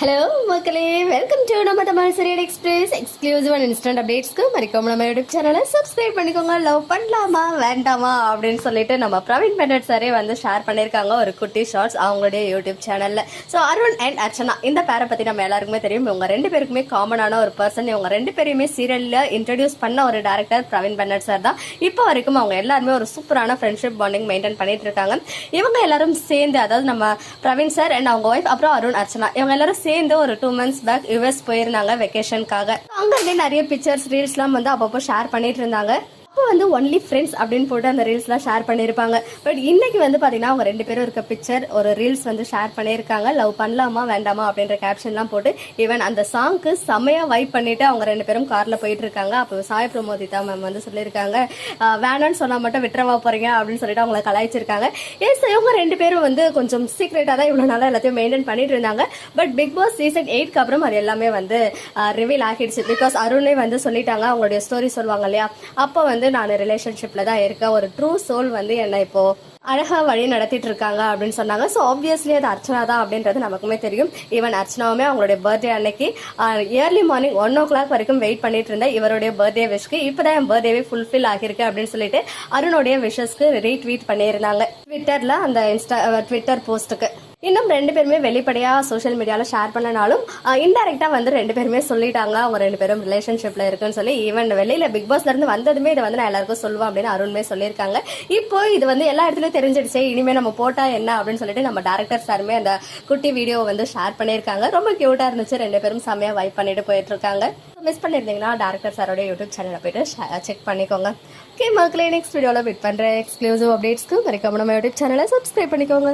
Hello மக்களே, welcome to நம்ம Tamil serial express exclusive and instant அப்டேட்ஸ்க்கு மறக்காம நம்ம யூடியூப் சேனலை சப்ஸ்கிரைப் பண்ணிக்கோங்க. லவ் பண்ணலாமா வேண்டாமா அப்படின்னு சொல்லிட்டு நம்ம பிரவீன் பென்னட் சாரே வந்து ஷேர் பண்ணியிருக்காங்க ஒரு குட்டி ஷார்ட்ஸ் அவங்களுடைய யூடியூப் சேனலில். ஸோ அருண் அண்ட் அர்ச்சனா இந்த பேரை பற்றி நம்ம எல்லாருக்குமே தெரியும். இவங்க ரெண்டு பேருக்குமே காமனான ஒரு பர்சன். இவங்க ரெண்டு பேரையுமே சீரியலில் இன்ட்ரடியூஸ் பண்ண ஒரு டேரக்டர் பிரவீன் பென்னட் சார் தான். இப்போ வரைக்கும் அவங்க எல்லாருமே ஒரு சூப்பரான ஃப்ரெண்ட்ஷிப் பாண்டிங் மெயின்டைன் பண்ணிட்டு இருக்காங்க. இவங்க எல்லாரும் சேர்ந்து, அதாவது நம்ம பிரவீன் சார் அண்ட் அவங்க ஒய்ஃப் அப்புறம் அருண் அர்ச்சனா இவங்க எல்லாரும் சேர்ந்து ஒரு 2 months பேக் யுஎஸ் போயிருந்தாங்க வெக்கேஷனுக்காக. அங்க இருந்து நிறைய பிக்சர்ஸ் ரீல்ஸ்லாம் வந்து அப்பப்போ ஷேர் பண்ணிட்டு இருந்தாங்க. அப்போ வந்து ஒன்லி ஃப்ரெண்ட்ஸ் அப்படின்னு போட்டு அந்த ரீல்ஸ்லாம் ஷேர் பண்ணியிருப்பாங்க. பட் இன்னைக்கு வந்து பார்த்தீங்கன்னா அவங்க ரெண்டு பேரும் இருக்க பிக்சர் ஒரு ரீல்ஸ் வந்து ஷேர் பண்ணியிருக்காங்க. லவ் பண்ணலாமா வேண்டாமா அப்படின்ற கேப்ஷன்லாம் போட்டு ஈவன் அந்த சாங்க்கு செமையாக வைப் பண்ணிட்டு அவங்க ரெண்டு பேரும் காரில் போயிட்டு இருக்காங்க. அப்போ சாய் பிரமோதிதா மேம் வந்து சொல்லியிருக்காங்க, வேணான்னு சொன்னால் மட்டும் விட்டுறவா போறீங்க அப்படின்னு சொல்லிட்டு அவங்கள கலாய்ச்சிருக்காங்க. எஸ், இவங்க ரெண்டு பேரும் வந்து கொஞ்சம் சீக்ரெட்டாக தான் இவ்வளோ நாளாக எல்லாத்தையும் மெயின்டைன் பண்ணிட்டு இருந்தாங்க. பட் பிக் பாஸ் சீசன் 8க்கு அப்புறம் அது எல்லாமே வந்து ரிவீல் ஆகிடுச்சு. பிகாஸ் அருணே வந்து சொல்லிட்டாங்க, அவங்களுடைய ஸ்டோரி சொல்லுவாங்க இல்லையா, அப்போ வந்து நான் ரிலேஷன்ஷிப்ல தான் இருக்கேன், ஒரு ட்ரூ சோல் வந்து என்ன இப்போ அழகா வழி நடத்திட்டு இருக்காங்க அப்படின்னு சொன்னாங்க. ஸோ ஆப்வியஸ்லி அது அர்ச்சனா தான் அப்படின்றது நமக்குமே தெரியும். ஈவன் அர்ச்சனாவுமே அவங்களுடைய பர்த்டே அன்னைக்கு ஏர்லி மார்னிங் 1 o'clock வரைக்கும் வெயிட் பண்ணிட்டு இருந்தேன் இவருடைய பர்த்டே விஷக்கு. இப்போதான் என் பர்த்டேவே ஃபுல்ஃபில் ஆகிருக்கு அப்படின்னு சொல்லிட்டு அருணுடைய விஷஸ்க்கு ரீட்வீட் பண்ணியிருந்தாங்க ட்விட்டர்ல, அந்த ட்விட்டர் போஸ்ட்டுக்கு. இன்னும் ரெண்டு பேருமே வெளிப்படையாக சோஷியல் மீடியாவில் ஷேர் பண்ணனாலும் இன்டெரக்டாக வந்து ரெண்டு பேருமே சொல்லிட்டாங்க அவங்க ரெண்டு பேரும் ரிலேஷன்ஷிப்பில் இருக்குன்னு சொல்லி. ஈவன் வெளியில் பிக் பாஸ்லேருந்து வந்ததுமே இதை வந்து நான் எல்லாருக்கும் சொல்லுவேன் அப்படின்னு அருண்மே சொல்லியிருக்காங்க. இப்போ இது வந்து எல்லா இடத்துலையும் தெரிஞ்சிடுச்சு, இனிமேல் நம்ம போட்டால் என்ன அப்படின்னு சொல்லிட்டு நம்ம டேரக்டர் சாருமே அந்த குட்டி வீடியோவை வந்து ஷேர் பண்ணியிருக்காங்க. ரொம்ப க்யூட்டாக இருந்துச்சு. ரெண்டு பேரும் செம்மையாக வைப் பண்ணிட்டு போயிட்டு இருக்காங்க. மிஸ் பண்ணியிருந்தீங்கன்னா டேரக்டர் சாரோட யூடியூப் சேனலை போயிட்டு செக் பண்ணிக்கோங்க. ஓகே மக்களே, நெக்ஸ்ட் வீடியோவில் வெயிட் பண்ணுறேன் எக்ஸ்க்ளூசிவ் அப்டேட்ஸ்க்கு மறக்காம நம்ம யூடியூப் சேனலை சப்ஸ்கிரைப் பண்ணிக்கோங்க.